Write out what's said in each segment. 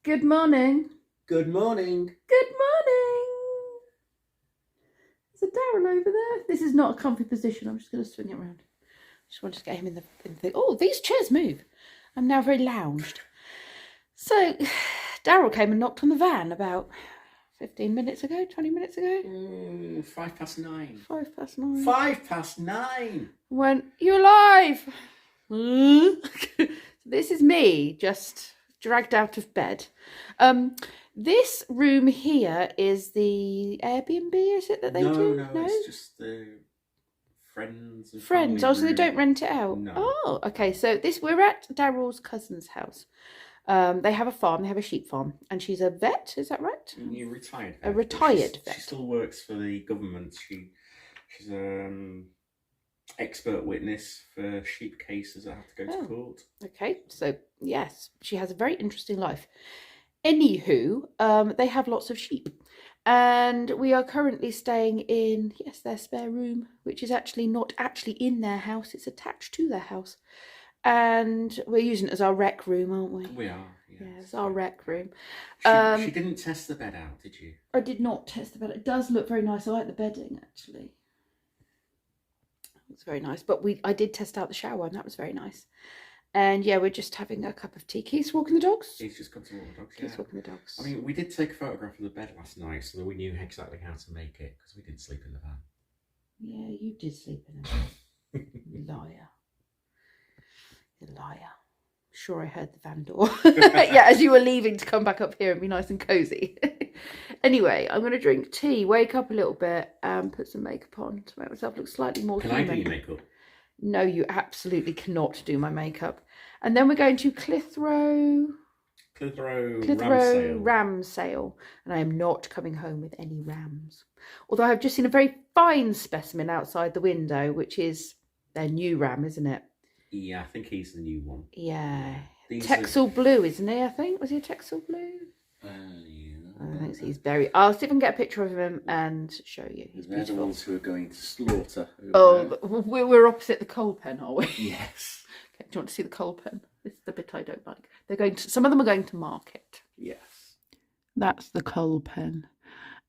Good morning. Good morning. Good morning. There's a Darren over there. This is not a comfy position. I'm just going to swing it around. Just want to get him in the thing. Oh, these chairs move. I'm now very lounged. So, Daryl came and knocked on the van about 15 minutes ago, 20 minutes ago. 9:05. 9:05. 9:05. Went, you alive? This is me, just dragged out of bed. This room here is the Airbnb, is it, that they do? No, it's just the friends and Friends. family Oh, so they room. don't rent it out? No. Oh, okay. So we're at Daryl's cousin's house. They have a farm, they have a sheep farm, and she's a vet, is that right? You're retired. A retired vet. She still works for the government. She's expert witness for sheep cases that have to go to court. Okay, so yes, she has a very interesting life. Anywho, they have lots of sheep, and we are currently staying in, yes, their spare room, which is actually not actually in their house, it's attached to their house. And we're using it as our rec room, aren't we? We are, yes. Yeah, it's our rec room. She didn't test the bed out, did you? I did not test the bed. It does look very nice. I like the bedding, actually. It's very nice. But I did test out the shower, and that was very nice. And yeah, we're just having a cup of tea. Keith's walking the dogs? He's just come to walk the dogs, Keith's walking the dogs. I mean, we did take a photograph of the bed last night so that we knew exactly how to make it, because we didn't sleep in the van. Yeah, you did sleep in it. You liar. You liar. Sure, I heard the van door. Yeah, as you were leaving to come back up here and be nice and cozy. Anyway, I'm going to drink tea, wake up a little bit, and put some makeup on to make myself look slightly more human. Can I do your makeup? No, you absolutely cannot do my makeup. And then we're going to Clitheroe Ram Sale. And I am not coming home with any rams. Although I've just seen a very fine specimen outside the window, which is their new ram, isn't it? Yeah, I think he's the new one. Yeah. Texel blue, isn't he, I think? Was he a Texel blue? Yeah. I think so. He's very... I'll see if I can get a picture of him and show you. He's They're beautiful. the ones who are going to slaughter. We're opposite the coal pen, are we? Yes. Okay, do you want to see the coal pen? This is the bit I don't like. They're going to... Some of them are going to market. Yes. That's the coal pen.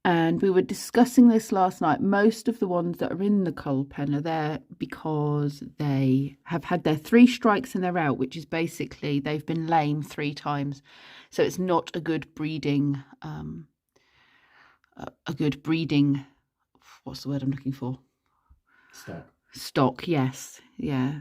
And we were discussing this last night. Most of the ones that are in the coal pen are there because they have had their 3 strikes and they're out, which is basically they've been lame 3 times. So it's not a good breeding, what's the word I'm looking for? Stock, yes. Yeah.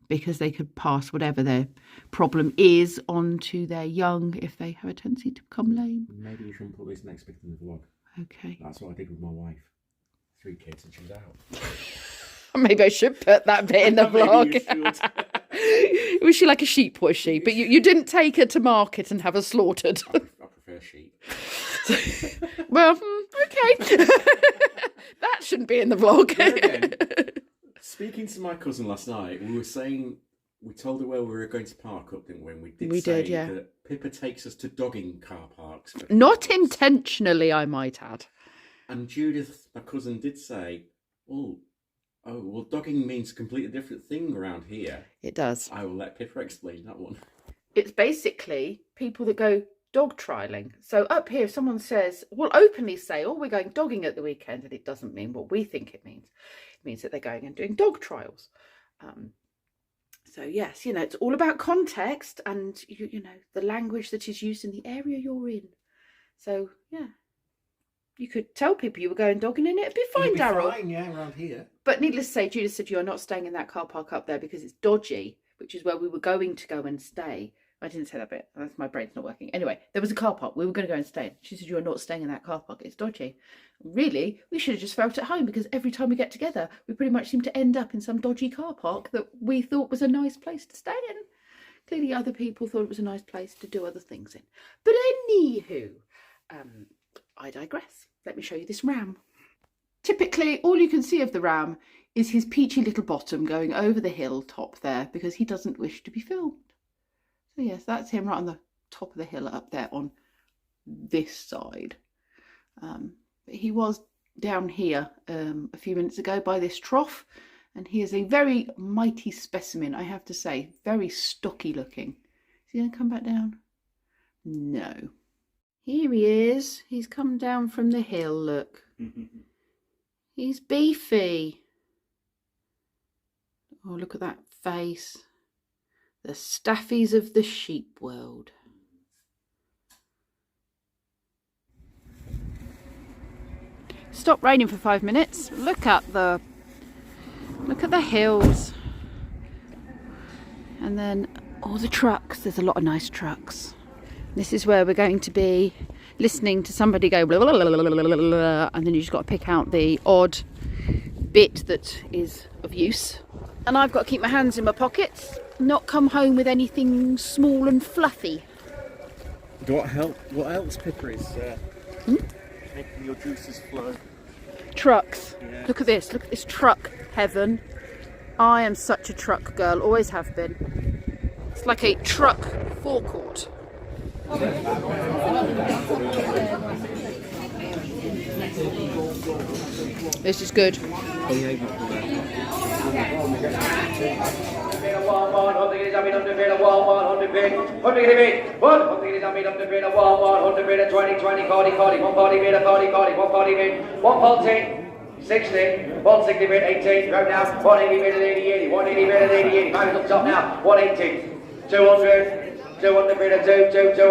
Because they could pass whatever their problem is on to their young if they have a tendency to become lame. Maybe you shouldn't put this next bit in the vlog. Okay. That's what I did with my wife. 3 kids and she was out. Maybe I should put that bit in the vlog. Was she like a sheep, was she? But you didn't take her to market and have her slaughtered. I prefer sheep. Well, okay. That shouldn't be in the vlog. Again, speaking to my cousin last night, we told her where we were going to park up, didn't we? And we did say that Pippa takes us to dogging car parks. Not intentionally, I might add. And Judith, my cousin, did say, well, dogging means a completely different thing around here. It does. I will let Pippa explain that one. It's basically people that go dog trialing. So up here, if someone says, will openly say, oh, we're going dogging at the weekend, and it doesn't mean what we think it means. It means that they're going and doing dog trials. So yes, it's all about context and, the language that is used in the area you're in. So, yeah. You could tell people you were going dogging in it. It'd be fine, Daryl. Fine, yeah, around here. But needless to say, Judith said you are not staying in that car park up there because it's dodgy, which is where we were going to go and stay. I didn't say that bit. That's my brain's not working. Anyway, there was a car park. We were going to go and stay in. She said, you are not staying in that car park. It's dodgy. Really, we should have just felt at home because every time we get together, we pretty much seem to end up in some dodgy car park that we thought was a nice place to stay in. Clearly, other people thought it was a nice place to do other things in. But anywho, I digress. Let me show you this ram. Typically, all you can see of the ram is his peachy little bottom going over the hill top there because he doesn't wish to be filmed. So yes, that's him right on the top of the hill up there on this side. But he was down here a few minutes ago by this trough, and he is a very mighty specimen, I have to say. Very stocky looking. Is he going to come back down? No. Here he is. He's come down from the hill, look. He's beefy. Oh, look at that face. The staffies of the sheep world. Stopped raining for 5 minutes. Look at the hills. And then all the trucks. There's a lot of nice trucks. This is where we're going to be listening to somebody go blah, blah, blah, blah, blah, blah, blah, and then you just got to pick out the odd bit that is of use. And I've got to keep my hands in my pockets, not come home with anything small and fluffy. What else, Pippa, is making your juices flow? Trucks. Yeah. Look at this truck heaven. I am such a truck girl, always have been. It's like a truck forecourt. This is good. Two on the bid, two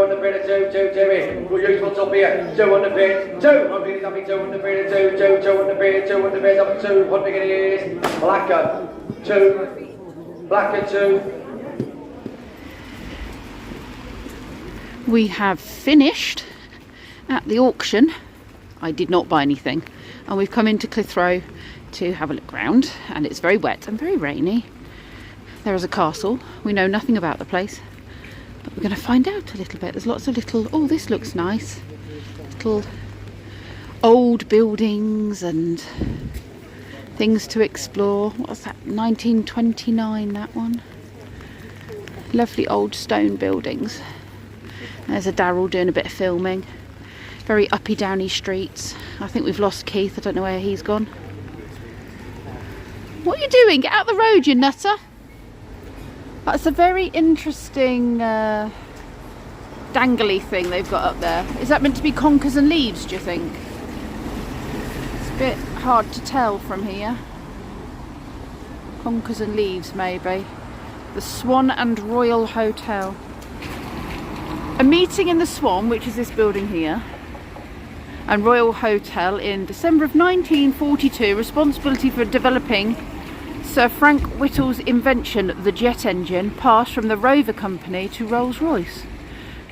on the bid, two in. Good useful top here. Two on the bid, 200 something, two on the bid, two on the bid, 200 up 200 it is. Blacker, two. We have finished at the auction. I did not buy anything, and we've come into Clitheroe to have a look round, and it's very wet and very rainy. There is a castle. We know nothing about the place, but we're going to find out a little bit. There's lots of little, oh, this looks nice, little old buildings and things to explore. What's that? 1929, that one. Lovely old stone buildings. There's a Darryl doing a bit of filming. Very uppy downy streets. I think we've lost Keith. I don't know where he's gone. What are you doing? Get out the road, you nutter. That's a very interesting dangly thing they've got up there. Is that meant to be conkers and leaves, do you think? It's a bit hard to tell from here. Conkers and leaves, maybe. The Swan and Royal Hotel. A meeting in the Swan, which is this building here, and Royal Hotel in December of 1942, responsibility for developing Sir Frank Whittle's invention, the jet engine, passed from the Rover Company to Rolls-Royce.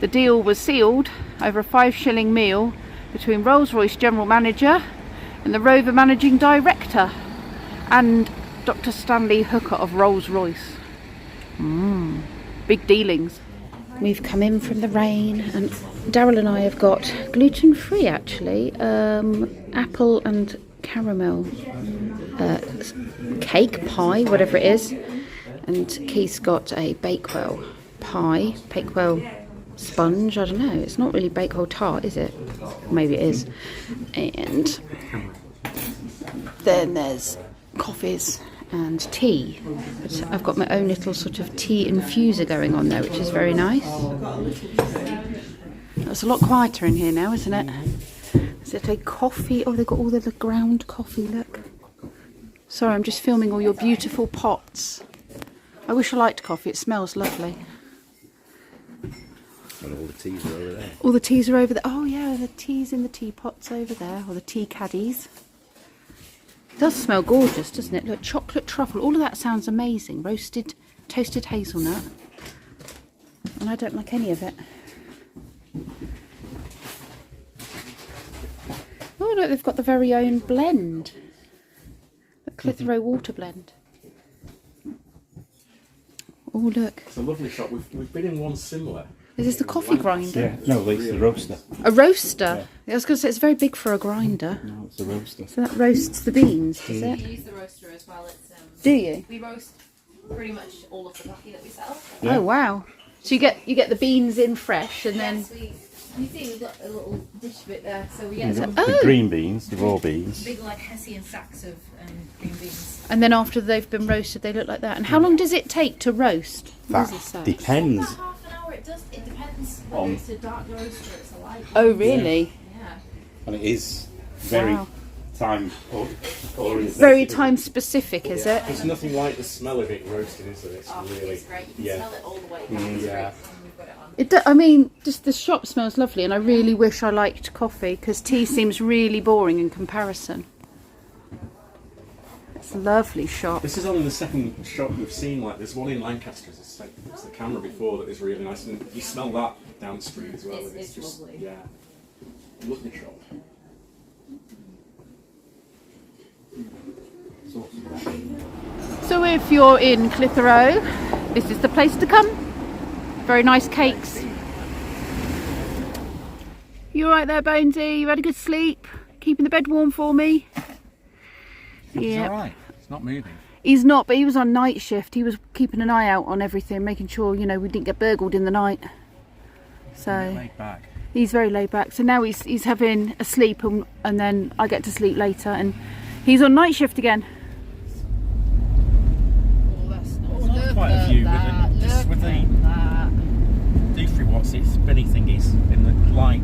The deal was sealed over a 5-shilling meal between Rolls-Royce General Manager and the Rover Managing Director and Dr. Stanley Hooker of Rolls-Royce. Big dealings. We've come in from the rain, and Darryl and I have got gluten-free, actually, apple and caramel cake, pie, whatever it is, and Keith's got a Bakewell pie, Bakewell sponge, I don't know, it's not really Bakewell tart, is it? Maybe it is. And then there's coffees and tea, but I've got my own little sort of tea infuser going on there, which is very nice. It's a lot quieter in here now, isn't it? Is it a coffee? Oh, they've got all the ground coffee, look. Sorry, I'm just filming all your beautiful pots. I wish I liked coffee, it smells lovely. And all the teas are over there. All the teas are over there. Oh yeah, the teas in the teapots over there, or the tea caddies. It does smell gorgeous, doesn't it? Look, chocolate truffle, all of that sounds amazing. Roasted, toasted hazelnut. And I don't like any of it. Oh look, they've got the very own blend. The Clitheroe water blend. Oh look. It's a lovely shop. We've been in one similar. Is this the coffee grinder? Yeah, no, it's the roaster. A roaster? Yeah. I was going to say, it's very big for a grinder. No, it's a roaster. So that roasts the beans, does it? We use the roaster as well. It's, Do you? we roast pretty much all of the coffee that we sell. Yeah. Oh wow! So you get the beans in fresh, and then Yes, you see we've got a little dish bit there, so we get some The green beans, the raw beans. big like Hessian sacks of green beans. and then after they've been roasted, they look like that. And how long does it take to roast? That What does it say? depends. About half an hour It does. It depends whether it's a dark roast or it's a light roast. Oh, really? Yeah. And it is very Wow. time oriented. Very time specific, is it? There's nothing like the smell of it roasted, is there? It's Oh, really. it's great. You can yeah. smell it all the way down. Yeah. We've got it on. I mean, just the shop smells lovely, and I really wish I liked coffee because tea seems really boring in comparison. It's a lovely shop. This is only the second shop we've seen. Like, there's one in Lancaster. It's the camera before that is really nice, and you smell that down the street as well. It's just lovely. yeah, lovely shop. So if you're in Clitheroe, this is the place to come. Very nice cakes. You all right there, Bonesy? You had a good sleep? Keeping the bed warm for me? It's all right. It's not moving. He's not, but he was on night shift. He was keeping an eye out on everything, making sure, you know, we didn't get burgled in the night. So Laid back. he's very laid back. So now he's having a sleep, and then I get to sleep later, and he's on night shift again. Oh, that's nice. Well, quite a few with the doofy what's it spinny thingies in the light.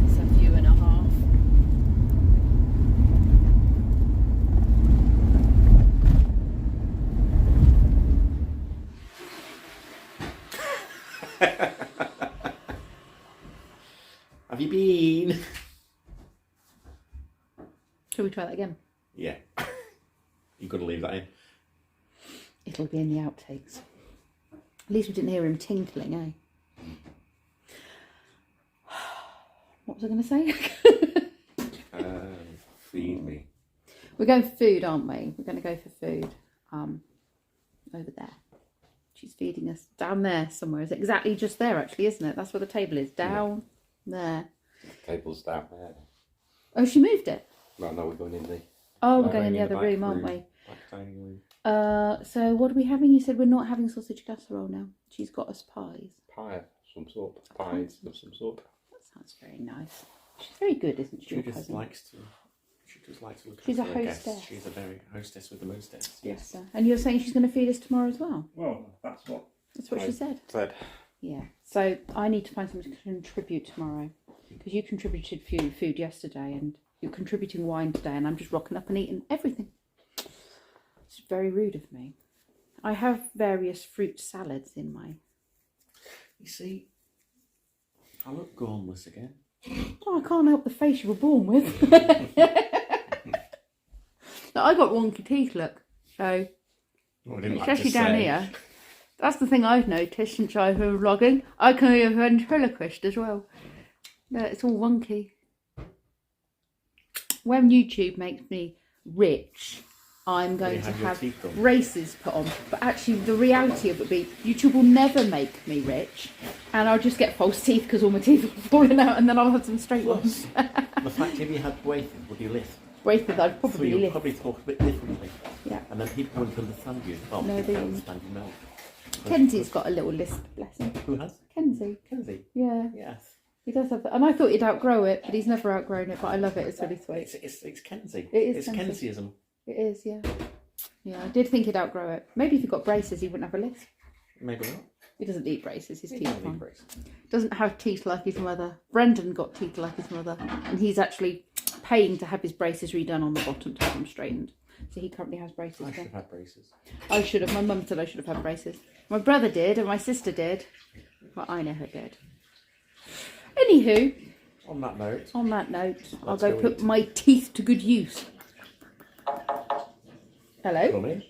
It's a view and a half. Have you been? Shall we try that again? Yeah. You've got to leave that in. It'll be in the outtakes. At least we didn't hear him tinkling, eh? What was I going to say? Feed me. We're going for food, aren't we? We're going to go for food. Over there. She's feeding us down there somewhere. Is it exactly just there, actually, isn't it? That's where the table is. Down there. Table's down there. Oh, she moved it. No, we're going in the. Oh, we're going in the other room, aren't we? Back dining room. So what are we having? You said we're not having sausage casserole now. She's got us pies. Pie of some sort. Pies of some sort. That sounds very nice. She's very good, isn't she? She your just cousin? likes to. She just likes to look She's after a her guests. hostess. She's a very hostess with the mostess. Yes, sir. And you're saying she's going to feed us tomorrow as well? Well, that's what. That's what she said. Said. Yeah. So I need to find something to contribute tomorrow, because you contributed food yesterday, and you're contributing wine today, and I'm just rocking up and eating everything. It's very rude of me. I have various fruit salads in my. You see, I look gormless again. Oh, I can't help the face you were born with. No, I got wonky teeth, look. So, Well, I didn't like especially to down say. here. That's the thing I've noticed since I've been vlogging. I can be a ventriloquist as well. No, it's all wonky. When YouTube makes me rich, I'm going to have your have teeth done. braces put on. But actually, the reality of it would be YouTube will never make me rich, and I'll just get false teeth because all my teeth are falling out, and then I'll have some straight ones. The fact if you had braces, would you lift? Braces, I'd So probably you'll lift. probably talk a bit differently. Yeah. And then people wouldn't understand you. Oh, No, people they don't wouldn't. understand you now. Kenzie's got a little lisp, bless him. Who has? Kenzie, Kenzie. yeah, Yes. he does have. And I thought he'd outgrow it, but he's never outgrown it. But I love it. It's really sweet. It's Kenzie. It is It's Kenzie. Kenzieism. It is, yeah. Yeah, I did think he'd outgrow it. Maybe if he got braces, he wouldn't have a lisp. Maybe not. He doesn't need braces. His He teeth are doesn't need fine. braces. Doesn't have teeth like his mother. Brendan got teeth like his mother, and he's actually paying to have his braces redone on the bottom to have them straightened. So he currently has braces. I should there. have had braces. I should have. My mum said I should have had braces. My brother did, and my sister did, but I never did. Anywho, On that note, on that note, I'll Let's go go put eat. my teeth to good use. Hello. come in.